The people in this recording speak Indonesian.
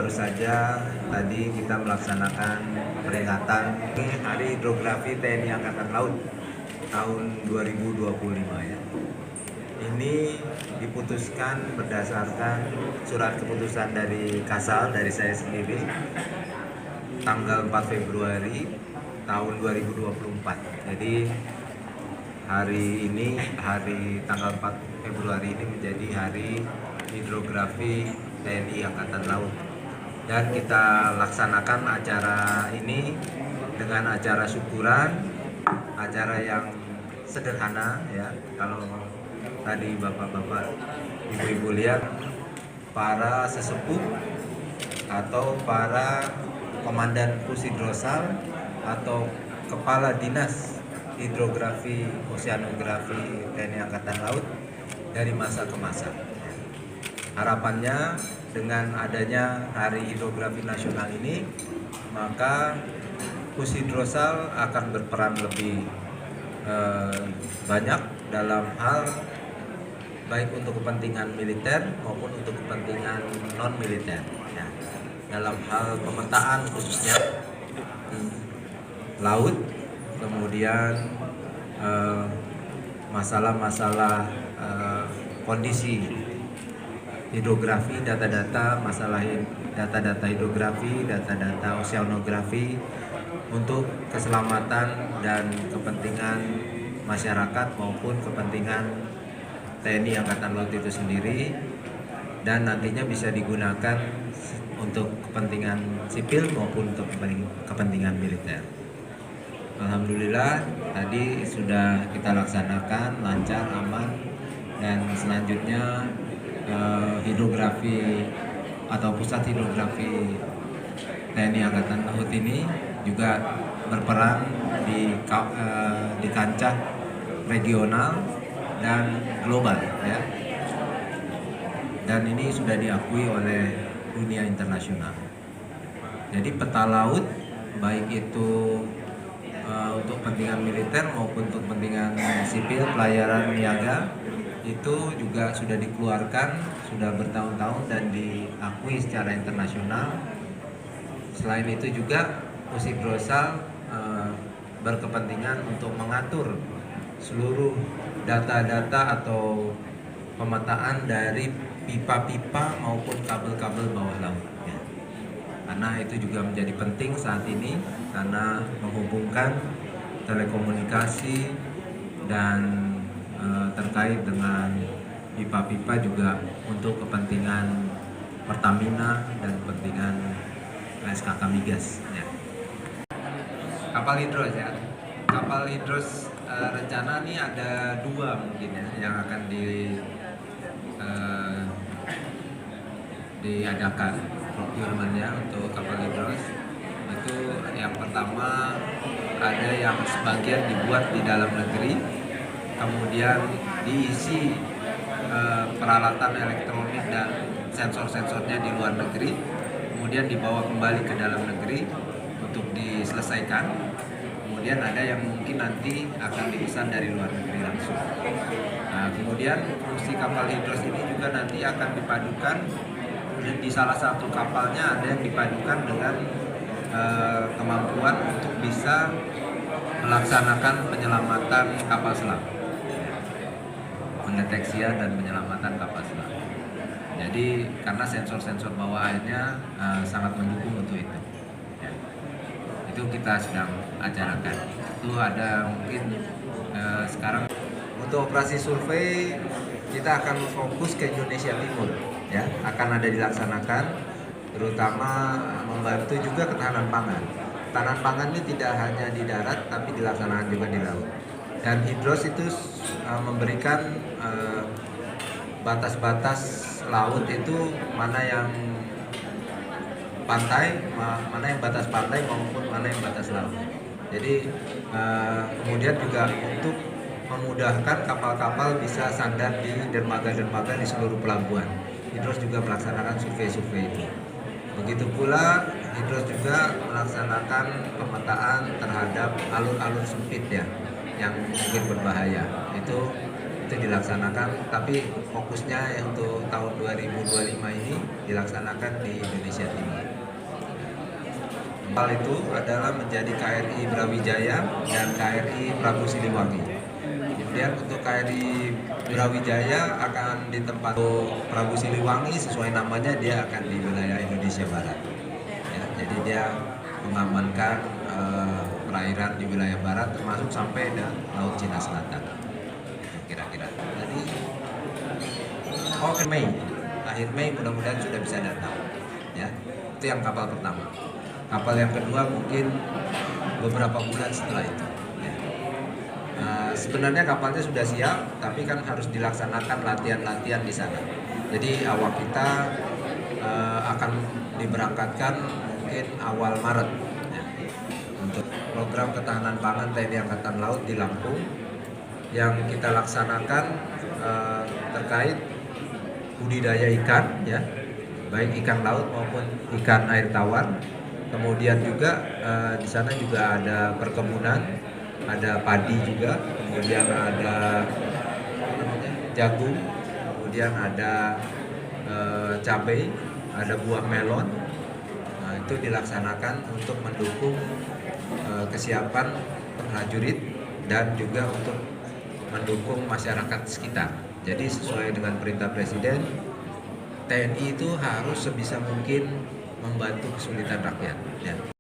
baru saja tadi kita melaksanakan peringatan Hari Hidrografi TNI Angkatan Laut tahun 2025 ya. Ini diputuskan berdasarkan surat keputusan dari Kasal, dari saya sendiri, tanggal 4 Februari tahun 2024. Jadi hari ini, hari tanggal 4 Februari ini menjadi Hari Hidrografi TNI Angkatan Laut. Dan kita laksanakan acara ini dengan acara syukuran, acara yang sederhana ya. Kalau tadi bapak-bapak, ibu-ibu lihat, para sesepuh atau para komandan Pusidrosal atau kepala dinas hidrografi, oseanografi TNI Angkatan Laut dari masa ke masa. Harapannya dengan adanya Hari Hidrografi Nasional ini, maka Pusidrosal akan berperan lebih banyak dalam hal baik untuk kepentingan militer maupun untuk kepentingan non militer ya. Dalam hal pemetaan khususnya laut, kemudian masalah-masalah kondisi hidrografi, data-data masalah data-data hidrografi, data-data oseanografi untuk keselamatan dan kepentingan masyarakat maupun kepentingan TNI Angkatan Laut itu sendiri, dan nantinya bisa digunakan untuk kepentingan sipil maupun untuk kepentingan militer. Alhamdulillah tadi sudah kita laksanakan lancar, aman, dan selanjutnya hidrografi atau pusat hidrografi TNI Angkatan Laut ini juga berperan di kancah regional dan global ya. Dan ini sudah diakui oleh dunia internasional. Jadi peta laut baik itu untuk kepentingan militer maupun untuk kepentingan sipil, pelayaran niaga, itu juga sudah dikeluarkan, sudah bertahun-tahun dan diakui secara internasional. Selain itu juga Pusidrosal berkepentingan untuk mengatur seluruh data-data atau pemetaan dari pipa-pipa maupun kabel-kabel bawah laut ya. Karena itu juga menjadi penting saat ini karena menghubungkan telekomunikasi dan terkait dengan pipa-pipa juga untuk kepentingan Pertamina dan kepentingan SKK Migas ya. Kapal hidros ya. Kapal hidros rencana nih ada 2 mungkin ya yang akan diadakan procurement-nya untuk kapal hidros. Itu yang pertama, ada yang sebagian dibuat di dalam negeri, kemudian diisi peralatan elektronik dan sensor-sensornya di luar negeri, kemudian dibawa kembali ke dalam negeri untuk diselesaikan. Kemudian ada yang mungkin nanti akan dipesan dari luar negeri langsung. Nah, kemudian fungsi kapal hidros ini juga nanti akan dipadukan, di salah satu kapalnya ada yang dipadukan dengan kemampuan untuk bisa melaksanakan penyelamatan kapal selam, pendeteksian dan penyelamatan kapal selam. Jadi karena sensor-sensor bawah airnya sangat mendukung untuk itu ya. Itu kita sedang acarakan. Itu ada mungkin sekarang untuk operasi survei kita akan fokus ke Indonesia Timur ya, akan ada dilaksanakan, terutama membantu juga ketahanan pangan. Ketahanan pangan ini tidak hanya di darat tapi dilaksanakan juga di laut. Dan hidros itu memberikan batas-batas laut itu mana yang pantai, mana yang batas pantai maupun mana yang batas laut. Jadi kemudian juga untuk memudahkan kapal-kapal bisa sandar di dermaga-dermaga di seluruh pelabuhan. Hidros juga melaksanakan survei-survei itu. Begitu pula Hidros juga melaksanakan pemetaan terhadap alur-alur sempit ya yang mungkin berbahaya. Itu itu dilaksanakan, tapi fokusnya untuk tahun 2025 ini dilaksanakan di Indonesia Timur. Hal itu adalah menjadi KRI Brawijaya dan KRI Prabu Siliwangi. Kemudian untuk KRI Brawijaya akan ditempati Prabu Siliwangi, sesuai namanya dia akan di wilayah Indonesia Barat. Ya, jadi dia mengamankan perairan di wilayah barat termasuk sampai ke Laut Cina Selatan. Kira-kira. Jadi akhir Mei mudah-mudahan sudah bisa datang. Ya, itu yang kapal pertama. Kapal yang kedua mungkin beberapa bulan setelah itu. Ya. Sebenarnya kapalnya sudah siap, tapi kan harus dilaksanakan latihan-latihan di sana. Jadi awak kita akan diberangkatkan mungkin awal Maret. Ya. Untuk program ketahanan pangan TNI Angkatan Laut di Lampung yang kita laksanakan terkait budidaya ikan, ya, baik ikan laut maupun ikan air tawar. Kemudian juga di sana juga ada perkebunan, ada padi juga, kemudian ada jagung, kemudian ada cabai, ada buah melon. Nah, itu dilaksanakan untuk mendukung kesiapan prajurit dan juga untuk mendukung masyarakat sekitar. Jadi sesuai dengan perintah Presiden, TNI itu harus sebisa mungkin membantu kesulitan rakyat. Ya.